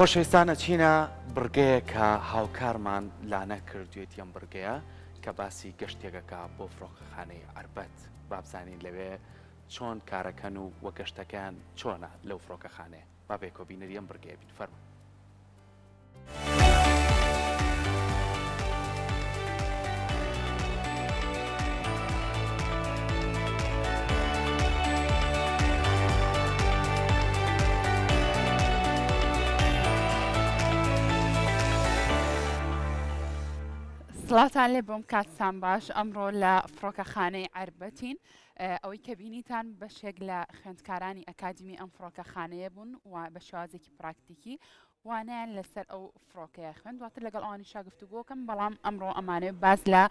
خۆشەویستانە چینە بڕگەیە کە هاوکارمان لانە کردوێت ئەم بڕگەیە کە باسی گەشتێکەکە بۆ فڕۆکەخانەی عربەت بابزانین لەوێ چۆن کارەکەن و وە گەشتەکان چۆنە لەو فڕۆکەخانەیە با بێ کۆبینەری ئەم بڕگەیە بین فەرمو. سڵاتان لێ بۆم کاتتان باش ئەمڕۆ لە فڕۆکەخانەی عربەتین ئەوەی کە بینیتان بەشێک لە خوێندکارانی ئەکادمی ئەم فڕۆکەخانەیە بوون و بە شێوازێکی پراکتیکی وانیان لەسەر ئەو فڕۆکەیە خوێن دواتر لەگەڵ ئەوانی شاگفتوگۆکەم بەڵام ئەمڕۆ ئەمانەوێت باز لە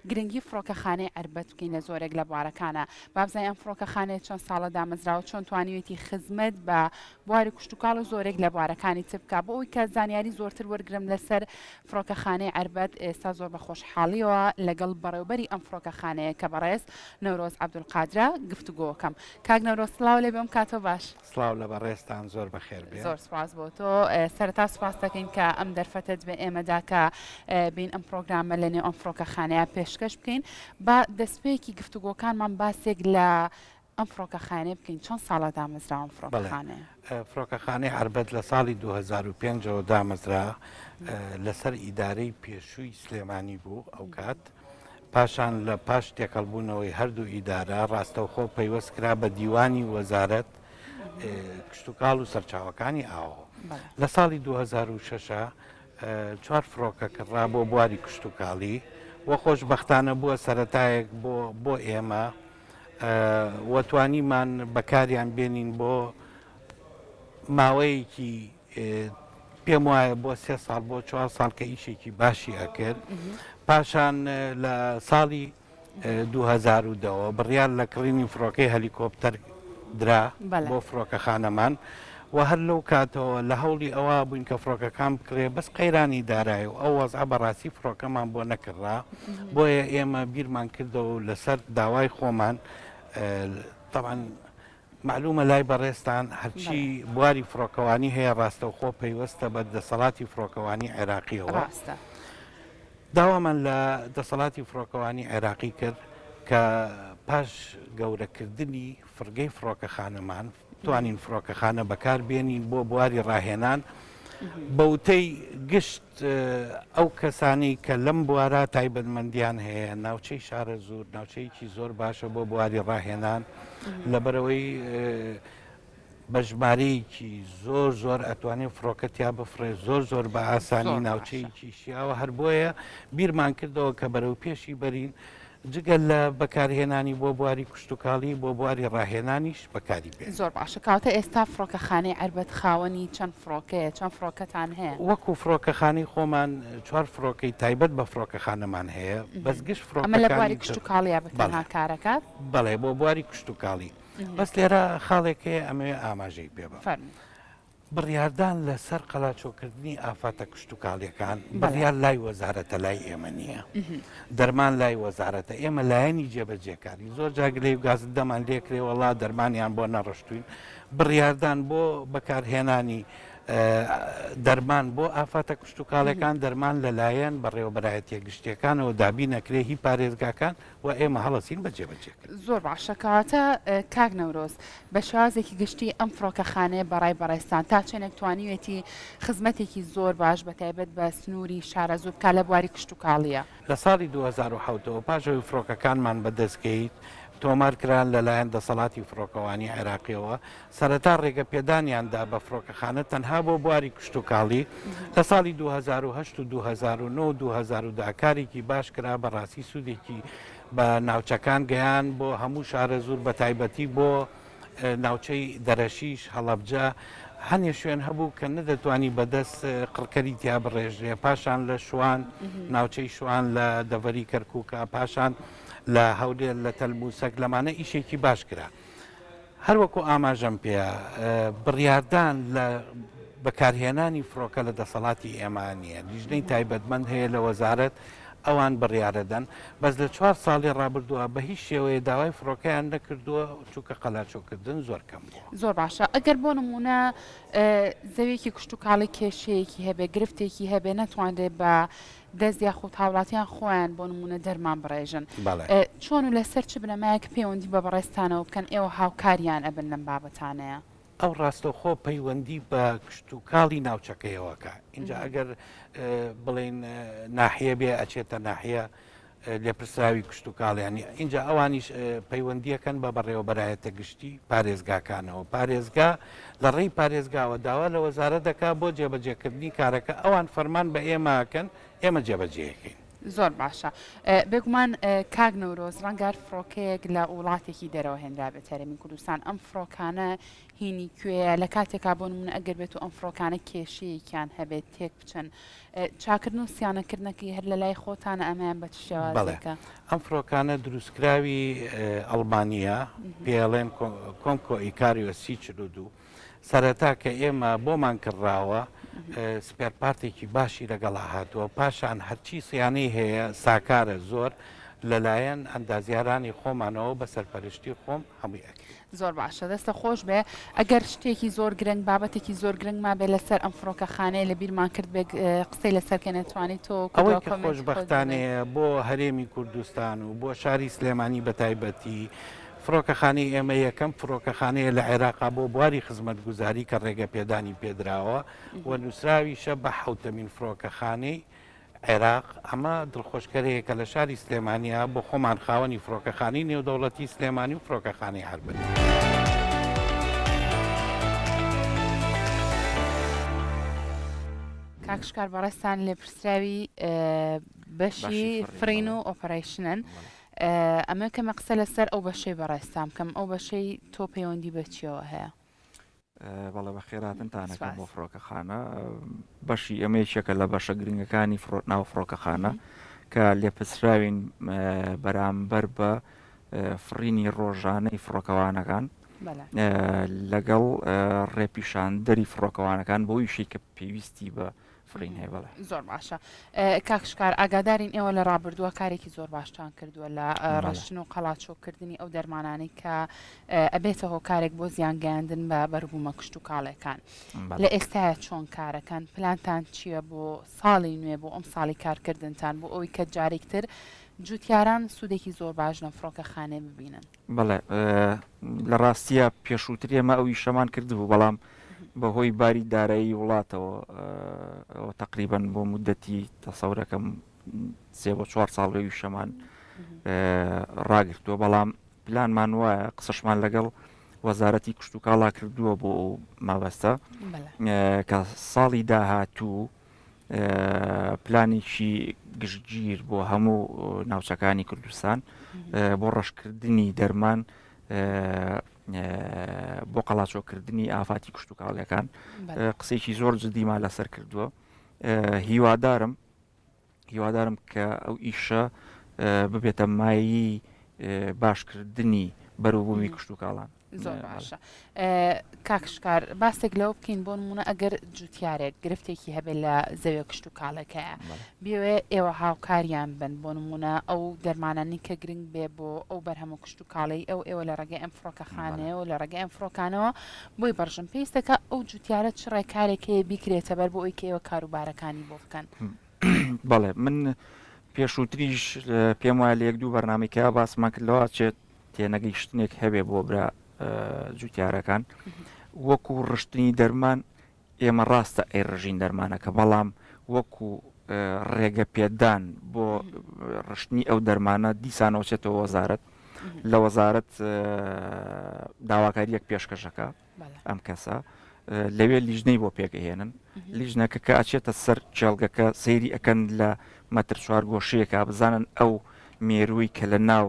گرنگی فڕۆکەخانەی عربەت بکەین لە زۆرێک لە بوارەکانە بابزای ئەم فڕۆکەخانەیە چۆن ساڵە دامەزراوە چۆن توانیوێتی خزمەت بە بواری کوشتتوکاڵ و زۆرێک لە بوارەکانی تر بکە بۆ ئەوی کە زانیاری زۆرتر وەرگرم لەسەر فڕۆکەخانەی عربەت ئێستا زۆر بە خۆشحاڵیەوە لەگەڵ بەڕێوبەری ئەم فڕۆکەخانەیە کە بەڕێز نەورۆز عەبدولقادرە گفتوگۆکەم کاک نەورۆز سڵاو لێ بێم کاتۆ باش سڵاو لە بەڕێستان زۆر بەخێر بێ زۆر سپاس بۆ تۆ سەرەتا سپاس دەکەین کە ئەم دەرفەتت بە ئێمەدا کە بین ئەم پرۆگرامە لە نێو ئەم فڕۆکەخانەیە پێشکەش بکەین با دەستپێکی گفتوگۆکانمان باسێک لە ئەم فڕۆکەخانەیە بکەین چۆن ساڵە دامەزراوە فڕۆکەخانەیە فڕۆکەخانەی عربەت لە ساڵی 2005ەوە دامەزرا لەسەر ئیدارەی پێشووی سلێمانی بوو ئەو کات پاشان لە پاش تێکەڵبوونەوەی هەردوو ئیدارە ڕاستەوخۆ پەیوەست کرا بە دیوانی وەزارەت کشتتوکاڵ و سەرچاوەکانی ئاوە لە ساڵی 2006 چوار فڕۆکە کڕا بۆ بواری کشتتوکاڵی وە خۆشبەختانە بووە سەرەتایەک بۆ ئێمە وەتوانیمان بەکاریان بێنین بۆ ماوەیەکی پێم وایە بۆ 3 ساڵ بۆ 4 ساڵ کە ئیشێکی باشی ئەکرد پاشان لە ساڵی 2010 بڕیار لە کڕینی فڕۆکەی هەلیکۆپتەر درا بۆ فڕۆکەخانەمان و هەر لەو کاتەوە لە هەوڵی ئەوە بووین کە فڕۆکەکان بکرێ بەس قەیرانی دارایە و ئەو وەزع بەڕاستی فڕۆکەمان بۆ نەکڕا بۆیە ئێمە بیرمان کردەوە و لەسەر داوای خۆمان طبعاً معلومە لای بەڕێستان هەرچی بواری فڕۆکەوانی هەیە ڕاستەوخۆ پەیوەستە بە دەسەڵاتی فڕۆکەوانی عێراقیەوە داوامان لە دەسەڵاتی فڕۆکەوانی عێراقی کرد کە پاش گەورەکردنی فرگەی فڕۆکەخانەمان توانین فڕۆکەخانە بەکار بێنین بۆ بواری ڕاهێنان بەوتەی گشت ئەو کەسانی کە لەم بوارە تایبەتمەندیان هەیە ناوچەی شارە زۆر ناوچەیەکی زۆر باشە بۆ بواری ڕاهێنان لەبەرەوەی بە ژمارەیەکی زۆر ئەتوانێت فڕۆکەتیا بفرێ زۆر بە ئاسانی ناوچەیەکی شیاوە هەر بۆیە بیرمان کردەوە کە بەرەو پێشی بەرین جگەل لە بەکارهێنانی بۆ بواری کوشتتوکاڵی بۆ بواری ڕاهێنانیش بەکاری بێت زۆر باشە کاتە ئێستا فڕۆکەخانەی عربەت خاوەنی چەند فڕۆکەیە چەند فڕۆکەتان هەیە وەکو فڕۆکەخانەی خۆمان 4 فڕۆکەی تایبەت بە فڕۆکەخانەمان هەیە بەس گشت ئەمە لە بواری کوشتتوکاڵیە بتەنها کارەکات بەڵێ بۆ بواری کوشتتوکاڵی بەس لێرە خاڵێکەیە ئەمێ ئاماژەی پێ بە بڕیاردان لەسەر قەلاچۆکردنی ئافاتە کشتتوکاڵیەکان بڕیار لای وەزارەتە لای ئێمە نییە دەرمان لای وەزارەتە ئێمە لایەنی جێبەجێکاری زۆر جاگلەی و گاز دەمان لێکرێ وڵا دەرمانیان بۆ نەڕشتوین بڕیاردان بۆ بەکارهێنانی دەرمان بۆ ئافاتە کشتتوکاڵەکان دەرمان لەلایەن بەڕێوەبەرایەتیە گشتیەکانەوە دابی نەکرێ هی پارێزگاکان و ئێمە هەڵەسین بە جێبەجێکرد زۆر باشەکەواتە کاک نەورۆز بە شازێکی گشتی ئەم فڕۆکەخانەیە بەڕای بەڕێستان تا چێنێک توانیوێتی خزمەتێکی زۆر باش بەتایبەت بە سنووری شارە زوو بکە لە بواری کشتتوکاڵیە لە ساڵی 2007ەوە پاشەوەی فڕۆکەکانمان بەدەستکەیت تۆمارکران لەلایەن دەسەڵاتی فڕۆکەوانی عێراقیەوە سەرەتا ڕێگە پێدانیاندا بە فڕۆکەخانە تەنها بۆ بواری کشتتوکاڵی لە ساڵی 2008 و 2009 و 2010 کارێکی باش کرا بەڕاستی سوودێکی بە ناوچەکان گەیان بۆ هەموو شارە زۆر بە تایبەتی بۆ ناوچەی دەرەشیش هەڵەبجە هەنێ شوێن هەبوو کە نەدەتوانی بەدەست قڕکەری تیا بڕێژێ پاشان لە شوان ناوچەی شوان لە دەڤەری کەرکووکە پاشان لە هەولێر لە تەلموسەک لەمانە ئیشێکی باش کرا هەروەکو ئاماژەم پێە بڕیاردان لە بەکارهێنانی فڕۆکە لە دەسەڵاتی ئێمانیە لیژنەی تایبەتمەند هەیە لە وەزارەت ئەوان بڕیارەدەن بەس لە 4 ساڵی ڕابردووە بە هیچ شێوەیە داوای فڕۆکەیان نەکردووە چووکە قەلاچۆکردن زۆر کەم بووە. زۆر باشە ئەگەر بۆ نمونە زەوێکی کشت و کاڵی کێشەیەکی هەبێ گرفتێکی هەبێ نەتوانێت بە دەست یاخود هاوڵاتیان خۆیان بۆ نمونە دەرمان بڕێژن چۆن و لەسەر چ بنەمایەک پەیوەندی بە بەڕێستانەوە بکەن ئێوە هاوکاریان ئەبن لەم بابەتانەیە. ئەو ڕاستەوخۆ پەیوەندی بە کشت و کاڵی ناوچەکەیەوەکە اینجا ئەگەر بڵێن ناحیە بێ ئەچێتە ناحیە لێپرسراوی کشت و کاڵیانی اینجا ئەوانیش پەیوەندیەکەن بە بەڕێوەبەرایەتە گشتی پارێزگاکانەوە پارێزگا لە ڕێی پارێزگاوە داوا لە وەزارە دەکا بۆ جێبەجێکردنی کارەکە ئەوان فەرمان بە ئێمەکەن ئێمە جێبەجێەکەین. زۆر باشە بێگومان کاک نەورۆز ڕەنگار فڕۆکەیەک لە وڵاتێکی دەرەوە هێنرا بێت هەرێمی کوردستان ئەم فڕۆکانە هینی کوێیە لە کاتێکا بۆ نمونە ئەگەر بێت و ئەم فڕۆکانە کێشەیەکیان هەبێت تێک بچن چاکردن و سیانەکردنەکەی هەر لە لای خۆتانە ئەمایان بە شێوازەکە ئەم فڕۆکانە دروستکراوی ئەڵمانیا پێڵێن کۆمکۆ ئیکاریوە سی42 سەرەتا کە ئێمە بۆمان کڕاوە سپێرپارتێکی باشی لەگەڵا هاتووە پاشان هەرچی سیانەی هەیە ساکارە زۆر لەلایەن ئەندازیارانی خۆمانەوە بە سەرپەرشتی خۆم هەمووی ئەکرد. زۆر باشە دەستە خۆش بێ ئەگەر شتێکی زۆر گرنگ بابەتێکی زۆر گرنگ ما بێ لەسەر ئەم فڕۆکە خانەیە لە بیرمان کرد بێ قسەی لەسەرکە نەتوانیت تۆ ئەوەی کە خۆشبەختانەیە بۆ هەرێمی کوردستان و بۆ شاری سلێمانی بەتایبەتی فڕۆکەخانەی ئێمە یەکەم فڕۆکەخانەیە لە عێراقا بۆ بواری خزمەتگوزاری کە ڕێگە پێدانی پێدراوە و نووسراویشە بە حوتەمین فڕۆکەخانەی عێراق ئەمە دڵخۆشکەرەیەکە لە شاری سلێمانیا بۆ خۆمان خاوەنی فڕۆکەخانەی نێودەوڵەتی سلێمانی و فڕۆکەخانەی هەربن. کاکشکار بەڕێستان لێ پرسراوی بەشی فرین و ئۆپەرەیشنن ئەمە کەمە قسە لەسەر ئەو بەشەی بەڕێستان بکەم ئەو بەشەی تۆ پەیوەندی بەچیەوە هەیە. بەڵێ بە خێراتنتانەکەم بۆ فڕۆکەخانە بەشی ئەمەیەکێکە لە بەشە گرنگەکانی ناو فڕۆکەخانە کە لێپرسراوین بەرامبەر بە فرینی ڕۆژانەی فڕۆکەوانەکان لەگەڵ ڕێپیشاندەری فڕۆکەوانەکان بۆ ویشی کە پێویستی بە فرین هەیە. بڵێ زۆر باشە کاکشکار ئاگادارین ئێوە لە ڕابردووە کارێکی زۆر باشتان کردووە لە ڕەشتن و قەڵاچۆکردنی ئەو دەرمانانەی کە ئەبێتە هۆکارێک بۆ زیانگەیاندن بە بەربوومە کشت و کاڵەکان لە ئێستاە چۆن کارەکەن پلانتان چییە بۆ ساڵی نوێ بۆ ئەم ساڵی کارکردنتان بۆ ئەوەی کە جارێکتر جوتیاران سوودێکی زۆر باش لەم فڕۆکەخانەیە ببینن. بەڵێ لە ڕاستیە پێشووتر ئێمە ئەوی شەمان کردبوو بەڵام بەهۆی باری دارایی وڵاتەوە تقریبان بۆ مدەتی تەسەورەکەم 3-4 ساڵەوەی شەمان ڕاگرتووە بەڵام پلانمان وایە قسەشمان لەگەڵ وەزارەتی کشت و کاڵا کردووە بۆ ئەو مەبەستە کە ساڵی داهاتوو پلانێکی گشتگیر بۆ هەموو ناوچەکانی کوردستان بۆ ڕەشکردنی دەرمان بۆ قەڵاچۆکردنی ئافاتی کشت و کاڵیەکان قسێکی زۆر جدیمان لەسەر کردووە. هیوادارم کە ئەو ئیشە ببێتە مایی باشکردنی بەروبوومی کشت و کاڵان. زۆر باشە کاکشکار باسێک لەوە بکەین بۆ نمونە ئەگەر جوتیارێک گرفتێکی هەبێت لە زەوێ کشت و کاڵەکەیە بێوێ ئێوە هاوکاریان بن بۆ نمونە ئەو دەرمانانی کە گرنگ بێ بۆ ئەو بەرهەمە کشت و کاڵی ئێوە لە ڕێگەی ئەم فڕۆکەخانەیە و لە ڕێگەی ئەم فڕۆکانەوە بۆی بەڕژن پێویستەکە ئەو جوتیارە چ ڕێکارێکەیە بیکرێتە بەر بۆ ئەوی کە ئێوە کاروبارەکانی بۆ بکەن. بەڵێ من پێشووتریش پێم وایە لە 1-2 بەرنامەیەکە باسمان کردەوە چێت تێنەگەیشتنێک هەبێ بۆ برا جوتیارەکان وەکو ڕشتنی دەرمان ئێمە ڕاستە ئەی ڕژین دەرمانەکە بەڵام وەکو ڕێگە پێدان بۆ ڕشتنی ئەو دەرمانە دیسانەوە چێتەوە وەزارەت لە وەزارەت داواکاریەک پێشکەشەکە ئەم کەسە لەوێ لیژنەی بۆ پێگەهێنن لیژنەکە کە ئاچێتە سەر چێڵگەکە سەیری ئەەکەن لە مەتر 4 گۆشەیەکە بزانن ئەو مێرووی کە لە ناو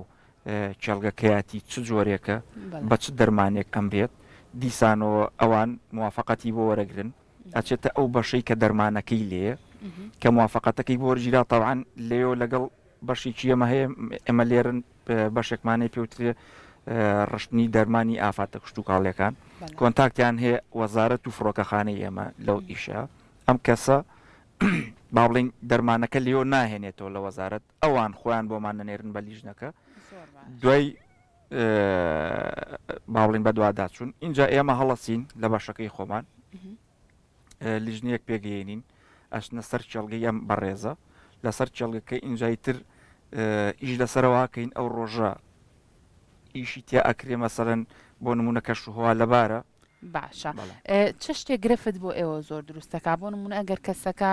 چێڵگەکەیەتی چ جۆرێکە بە چ دەرمانێک ئەم بێت دیسانەوە ئەوان موافقەتی بۆ وەرەگرن ئەچێتە ئەو بەشەی کە دەرمانەکەی لێ کە موافقەتەکەی بۆ وەرگیرا تەواان لێەوە لەگەڵ بەشێکی ئەمە هەیە ئێمە لێرن بەشێکمانەی پێوترێ ڕشتنی دەرمانی ئافاتە کشت و کاڵیەکان کۆنتاکتیان هەیە وەزارەت و فڕۆکەخانەی ئێمە لەو ئیشە ئەم کەسە با بڵین دەرمانەکە لێۆ ناهێنێتەوە لە وەزارەت ئەوان خۆیان بۆمان نەنێرن بە لیژنەکە دوای باڵین بە دوواداچوون اینجا ئێمە هەڵەسین لە بەشەکەی خۆمان لیژنەیەک پێگەێنین ئەشنە سەر چێڵگەی ئەم بەڕێزە لەسەر چێڵگەکە اینجای تر ئیش لەسەرەوەکەین ئەو ڕۆژە ئیشی تیا ئەکرێ مەسەرەن بۆ نمونە کەشوهوا لەبارە باشە چ شتێک گرفت بۆ ئێوە زۆر دروستەکە بۆ نمونە ئەگەر کەسەکە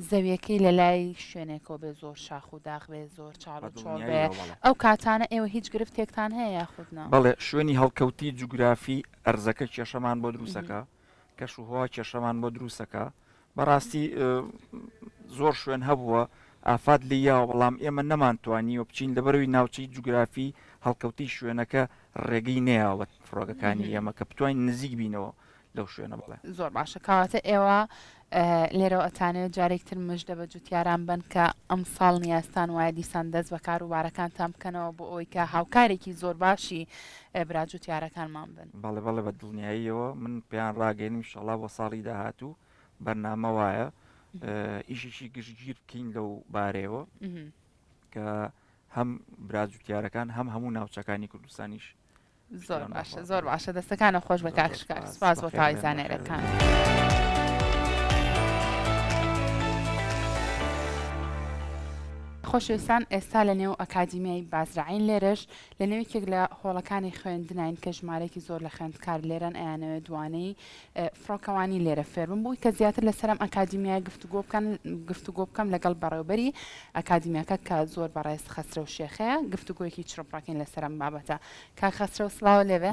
زەویەکەی لە لای شوێنێکەوە بێ زۆر شاخ و داغ بێ زۆر چاڵ و چۆڵ بێ ئەو کاتانە ئێوە هیچ گرفتێکتان هەیە یاخودنا بەڵێ شوێنی هەڵکەوتی جوگرافی ئەرزەکە کێشەمان بۆ دروستەکە کەشوهوا کێشەمان بۆ دروستەکە بەڕاستی زۆر شوێن هەبووە ئافات لە یاوە بەڵام ئێمە نەمانتوانی و بچین لەبەرەوەی ناوچەی جوگرافی هەڵکەوتی شوێنەکە ڕێگەی نەیەوە فڕۆگەکانی ئێمە کە بتوانین نزیک بینەوە لەو شوێنە بڵێ زۆر باشە کەواتە ئێوە لێرەوە ئەتانێت جارێکتر مژدە بە جوتیاران بن کە ئەم ساڵ نیاستان وایە دیسان دەست بە کاروبارەکانتان بکەنەوە بۆ ئەوی کە هاوکارێکی زۆر باشی برا جوتیارەکانمان بن بەڵێ بەڵێ بە دڵنیاییەوە من پێیان ڕاگەێنم ئینشەڵا بۆ ساڵی داهاتوو بەرنامە وایە ئیشیشی گشتگیر بکەین لەو بارەوە کە هەم براجوتیارەکان هەم هەموو ناوچەکانی کوردستانیش زۆر باشە زۆر باشە دەستەکانە خۆش بە کاکشکار سپاس بۆ تاوای زانێرەکان. خۆشەویستان ئێستا لە نێو ئەکادیمیای بازرعین لێرەش لە نێوێکێک لە هۆڵەکانی خوێندنین کە ژمارەی زۆر لە خوێندکار لێرەن ئەیانەوێت دوانەی فڕۆکەوانی لێرە فێربن بووی کە زیاتر لەسەرم ئەکادیمیای گفتوگۆ بکەم لەگەڵ بەڕێوبەری ئەکادیمیاکە کە زۆر بەڕێز خەسرە و شێخەیە گفتوگۆیەکی چڕپڕاکەین لەسەرم بابەتە کاک خەسرە و سڵاو لێوێ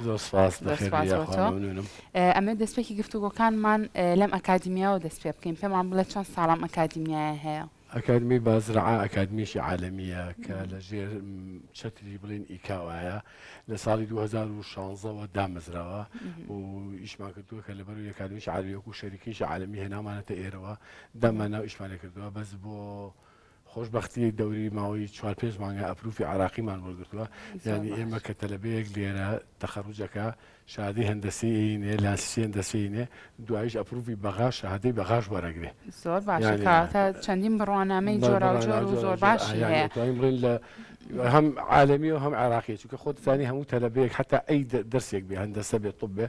ئەمێ دەستپێکی گفتوگۆکانمان لەم ئەکادیمیاوە دەست پێ بکەین پێمان بڵێت چەند ساڵام ئەکادیمیایە هەیە. ئەکادمی بازرعە ئەکادمیشی عالەمیە کە لە ژێر چەتری بڵین ئیکاوایە لە ساڵی 2016ەوە دامەزراوە و ئیشمان کردووە کە لەبەر ئەکادمیشی عالەمیەک و شەریکیشی عالەمی هێنامانەتە ئێرەوە داماناو ئیشمانە کردووە بەس بۆ خۆشببختی دەوری ماوەی 4-5 مانگە ئەپروفی عراقیمان وەرگرتووە یعنی ئێمە کە تەلەبەیەک لێرە تەخەڕوجەکە شادی هەندەسیینێ لانسی هەندەسیینێ دوایش ئەپروفی بەغا شادەی بەغاش وەرەگرێ زۆر باشە کاتە چەندین بڕوانامەی جۆراوجۆر و زۆر باشی هەیە بڵین لە هەم عالەمی و هەم عراقی چونکە خۆتزانی هەموو تەلەبەیەک حتا ئەی دەرسێک بێ هەندەسە بێت طب بێ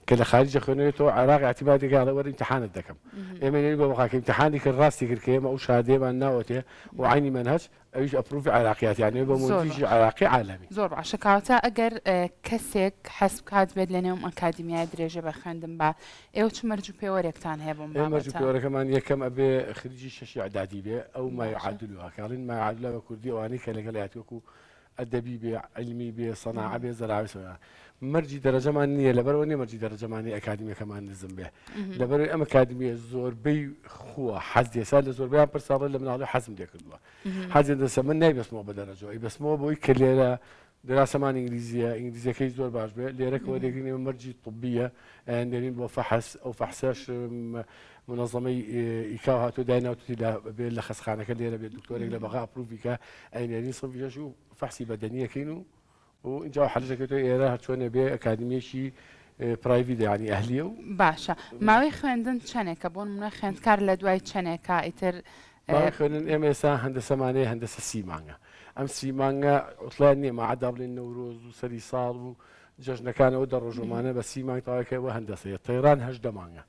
کە لە خارجە خوێنێتەوە عراقی اعتیبادێکا وەرە ئیمتحانت دەکەم ئێمە بە بەقاکە ئیمتحانی کرد ڕاستی کرد کە ئێمە ئەو شادێمان ناوەتێ و عینی منهج ئەویش ئەپروفی عراقیات یانێ بە مۆنتیژی عراقی عالەمی زۆر باشە کاتە ئەگەر کەسێک حەسب کات بێت لە نێوم ئەکادیمیای درێژە بە خوێندن با ئێوە چ مەرج و پێوەرێکتان هەیە بۆم مەرج و پێوەرەکەمان یەکەم ئەبێ خریجی شەشی عدادی بێ ئەو مای عادلوها کاڵین مای عادلە بە کوردی ئەوانەی کە لەگەڵ هاتووەکو ئەدەبی بێ علمی بێ سەناع بێ زەراوی سۆیان مەرجی دەرەجەمان نییە لەبەرەوە نیە مەرجی دەرەجەمانی ئەکادیمیەکەمان نزم بێ لەبەر ئەم ئەکادیمیە زۆربەی خووە حەز دێسا لە زۆربیان پرساڵە لە مناڵی حەزم لێ کردووە حەزێ دەسە من نایبەستمەوە بە دەرەجەوە ئەیبەستمەوە بۆی کە لێرە دراسەمان ئینگلیزیە ئینگلیزیەکەی زۆر باش بێ لێرەکەوە دێگرینەوە مەرجی طبیە ئەیاندێنین بۆ فەحەس ئەو فەحسەش منظمەی ئیکاو هاتوو دایناوتی بێت لە خەسخانەکە لێرە بێت دکتۆرێک لە بەغا ئەپروڤیکە ئەینێنی سڵڤیژەش و فەحسی بەدەنیەکەین و اینجا حەلەکەوێتەوە ئێرە هەچۆنێ بێ ئەکادمیەکی پرایڤیت ینی ئەهلیە و باشە ماوەی خوێندن چەنێکە بۆ نمونە خوێندکار لە دوای چەنێکە ئیتر خوێنن ئێمە ئێستا هەندەسەمانەیە هەندەسە سیمانگە ئەم سیمانگە ئۆتڵیان نییە مەعەدا بڵێن نەورۆز و سەری ساڵ و جەژنەکانەوە دە ڕۆژۆمانە بە سیمانگ تاواکەوە هەندەسەیە تەیران 8 مانگە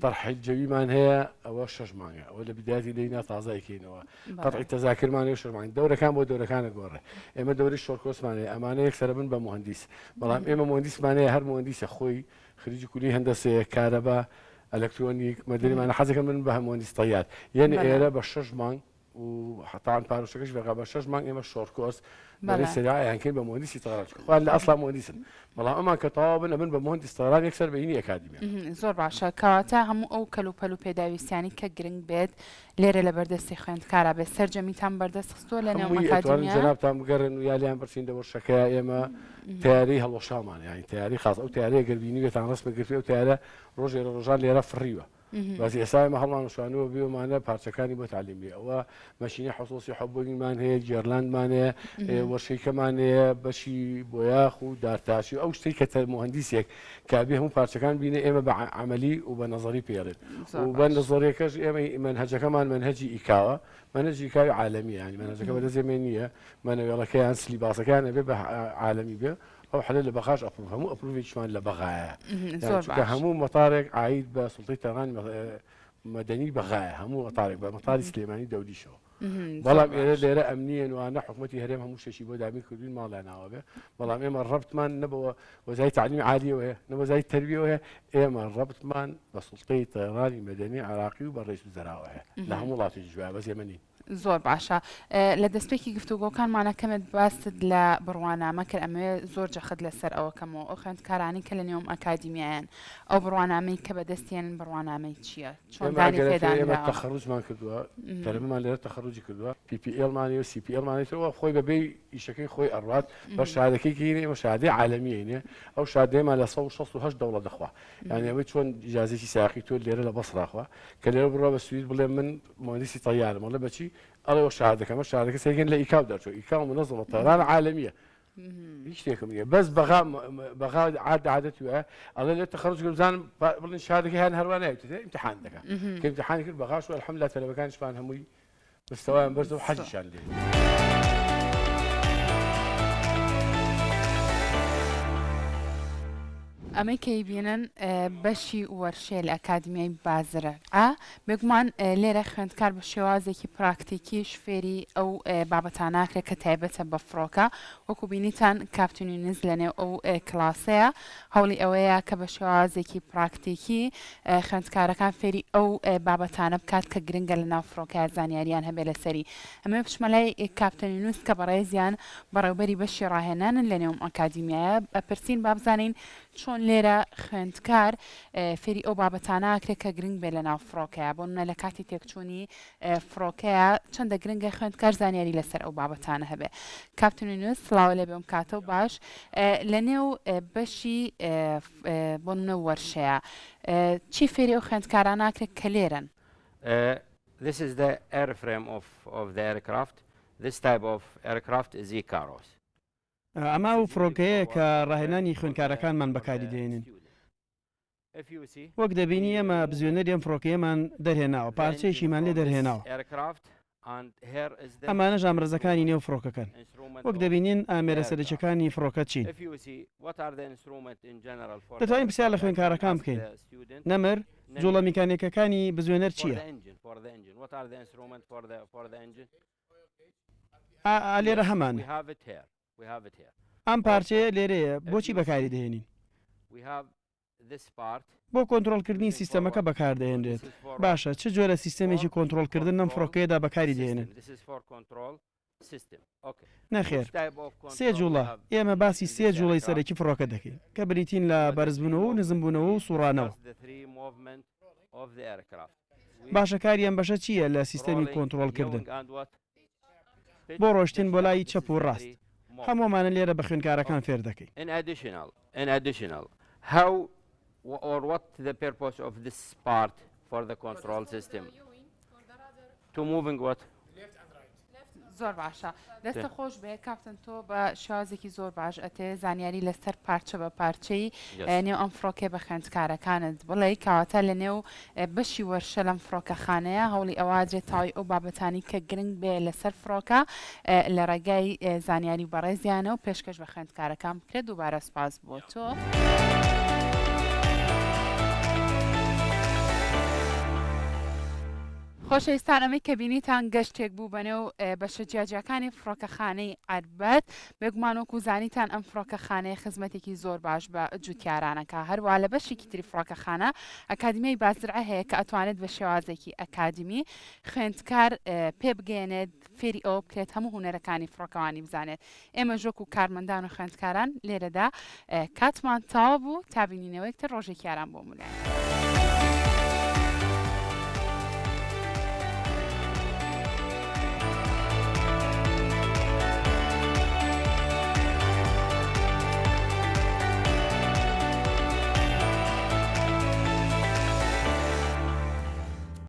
تەرحیل جەویمان هەیە ئەوە 6 مانگە ئەوە لە بدایەتی لەینا تازایکەینەوە قەتعی تەزاکرمانەوە 6 مانگ دەورەکان بۆ دەورەکانە گۆڕێ ئێمە دەوری شۆرکۆسمانەیە ئەمانە یەکسەرە بن بە مهندیس بەڵام ئێمە مهندیسمانەیە هەر مهندیسە خۆی خریجی کولی هەندەسەیە کارەبا ئەلکترۆنیک مەدەنیمانە حەزەکە من بە مهندیس تەیار یعنی ئێرە بە 6 مانگ و حتان پارۆشەکەش بەغا بە 6 مانگ ئێمە شۆرکۆس بەڵێ سریعیان کرد بە مهندیسی تەیارات خوان لە ئەسڵا مهندیسن بەڵام ئەمان کە تەواو بن ئەبن بە مهندیس تەیاران یەکسەر بەینی ئەکادیمیە زۆر باشە کەواتە هەموو ئەو کەلوپەل و پێداویستیانی کە گرنگ بێت لێرە لە بەردەستی خوێندکارا بێت سەرجەمیتان بەردەست خستووە لە نێو ئەکادیمیا جەنابتان بگەڕن و یالیان بەرچین دەوەشەکە ئێمە تیاری هەڵۆشامان یانی تیاری خاص ئەو تیارەیە گەربینی بێتان ڕسمە گرفتی ئەو تیارە ڕۆژێ ڕۆژان لێرە فڕیوە بەس ئێستا ئێمە هەڵمانشانەوە بێمانە پارچەکانی بۆ تعلیم بێ ئەوە مەشینی حوسوسی حبوونیمان هەیە جێرلاندمان هەیە وەرشەیکەمان هەیە بەشی بۆیاخ و دارتاشی ئەو شتەی کە مهندسێک کابێ هەموو پارچەکان بینێ ئێمە بە عملی و بە نەزەری پێڕێت و بە نەزەریەکەش ئێمە منهەجەکەمان منهەجی ئیکاوە منهەجی ئیکاوی عالەمی ینی منهەجەکە بەدەستێمێ نییە مانەوێڵەکەیان سلیباسەکان ئەبێ بە عالەمی بێ ئەو حلە لە بەخاش ئەپڕ هەموو ئەپروڤێکمان لە بەغایە کە هەموو مەتارێک عید بە سوڵتەی تەرانی مەدەنی بەغایە هەموو مەتارێک بە مەتاری سلێمانی دەودیشەوە بەڵام ئێرە لێرە ئەمنیە وانە حکوومەتی هەرێم هەموو شەشی بۆ دابین کردوین ماڵە ناوە بێ بەڵام ئێمە ڕەبتمان نەبەوە وەزای تعلیم عالیەوە هەیە نەوەزای تەربیەوە هەیە ئێمە ڕەبتمان بە سوڵتەی تەرانی مەدەنی عراقی و بە ڕێز وزەراوە هەیە لە هەموو وڵاتی جوایە بەس ئێمە نین زۆر باشە لە دەستپێکی گفتوگۆکانمانەکەمت باست لە بڕوانامە کرد ئەمێ زۆر جەخت لەسەر ئەوەکەمەوە ئەو خوێندکارانی کە لە نێوم ئەکادیمیایان ئەو بڕوانامەی کە بەدەستیان بڕوانامەی چییە چۆندانی پێدانرا تەخەڕوجمان کردووە تەرەمەمان لێرە تەخەڕوجی کردووە PPL-مانی و CPL-مانی ترەوە خۆی بەبێ ئیشەکەی خۆی ئەڕات بە شادەکەی ئێمە شادەی عالەمیینێ ئەو شادەیەمان لە 168 دەوڵەت دەخوا یعنی ئەوەی چۆن ئیجازێکی ساقی تۆ لێرە لە بەسڕاخوا کە لێرە بڕۆ بە سوید بڵێ من مهندسی تەیارم وڵە بەچی ئەڵێ شادەکەمە شادەکە سێگەن لە ئیکاو دەرچۆ ئیکاو منەظمە تەران عالەمیە هیچ شتێکم نیە بەس بەغا عادەت وایە ئەڵێ لێت تەخەڕوج بزانم بڵین شادەکەی هەن هەروانایەت ئیمتحان دەکات کە ئیمتحانی کرد بەغاش و الحەمدلله تەلەبەکانیشمان هەمووی مستەوایان بەرز و حەجیشان لێ ئەمەی کەی بینن بەشی وەرشێ لە ئەکادمیای بازرە بێگومان لێرە خوێندکار بە شێوازێکی پراکتیکیش فێری ئەو بابەتاناکرێت کە تایبەتە بە فڕۆکە وەکو بینیتان کاپتنی نز لەنێو ئەو کلاسەیە هەوڵی ئەوەیە کە بە شێوازێکی پراکتیکی خوێندکارەکان فێری ئەو بابەتانە بکات کە گرنگە لە ناو فڕۆکە زانیاریان هەبێ لەسەری ئەمە پشمەلای کاپتنی نووس کە بەڕێزیان بەڕێوبەری بەشی ڕاهێنانن لە نێوم ئەکادمیایە ئەپرسین بابزانین چۆن لێرە خوێندکار فێری ئەو بابەتاناکرێت کە گرنگ بێ لە ناو فڕۆکەیە بۆ منە لە کاتی تێکچوونی فڕۆکەیە چەندە گرنگە خوێندکار زانیاری لەسەر ئەو بابەتانە هەبێ کاپتنی نووس سڵاوە لێ بێم کاتە و باش لە نێو بەشی بۆ منە وەرشەیە چی فێری ئەو خوێندکاران ناکرێت کە لێرن This is the airframe of the aircraft. This type of aircraft is Icaros. ئەمە و فڕۆکەیە کە ڕاهێنانی خوێندکارەکانمان بەکاری دێنین وەک دەبینی ئێمە بزوێنەری ئەم فڕۆکەیەمان دەرهێناوە پارچەیەکیمان لێ دەرهێناوە ئەمانە ژامرەزەکانی نێو فڕۆکەکان وەک دەبینین ئامێرە سەرچەکانی فڕۆکە چین دەتوانین پرسیار لە خوێندکارەکان بکەین نەمر جوڵە میکانیکەکانی بزوێنەر چییە لێرە هەمان ئەم پارچەیە لێرەیە بۆچی بەکاری دەهێنین بۆ کۆنتترۆلکردنی سیستەمەکە بەکاردەهێنرێت باشە چه جۆرە سیستەمێکی کۆنتترۆلکردن ئەم فڕۆکەیەدا بەکاری دێنن نەخێر سێ جوڵە ئێمە باسی سێ جوڵی سەرەکی فڕۆکە دەکەین کە بریتین لە بەرزبوونەوە و نزمبوونەوە و سوڕانەوە باشە کاری ئەم بەشە چییە لە سیستەمی کۆنتترۆلکردن بۆ ڕۆشتین بۆ لای چەپ و ڕاست هەمومانە لێرە بە خوێندکارەکان فێر دەکەین how or what the purpose of this part for the control system to moving what زۆر باشە دەستە خۆش بێ کاپتن تۆ بە شازێکی زۆر باش ئەتێ زانیاری لەسەر پارچە بە پارچەی نێو ئەم فڕۆکێ بە خوێندکارەکانت بڵێ کاواتە لە نێو بەشی وەرشە لەم فڕۆکەخانەیە هەوڵی ئەوادرێت تاوی ئەو بابەتانی کە گرنگ بێ لەسەر فڕۆکە لە ڕێگای زانیاری بەڕێزیانە و پێشکەش بە خوێندکارەکان بکرێت دووبارە سپاس بۆ تۆ. خۆشەویستان ئەمەی کە بینیتان گەشتێک بوو بەنێو بەشە جیاجیەکانی فڕۆکەخانەی عەربەت بێگومانۆکو زانیتان ئەم فڕۆکەخانەیە خزمەتێکی زۆر باش بە جوتیارانەکە هەروە لە بەشێکی تری فڕۆکەخانە ئەکادمیای بازرعە هەیە کە ئەتوانێت بە شێوازێکی ئەکادمی خوێندکار پێ بگەێنێت فێری ئەوە بکرێت هەموو هونەرەکانی فڕۆکەوانی بزانێت ئێمە ژۆک و کارمەندان و خوێندکاران لێرەدا کاتمان تاوا بوو تا بینینەوەی تر ڕۆژێکی یاران بۆ مولای.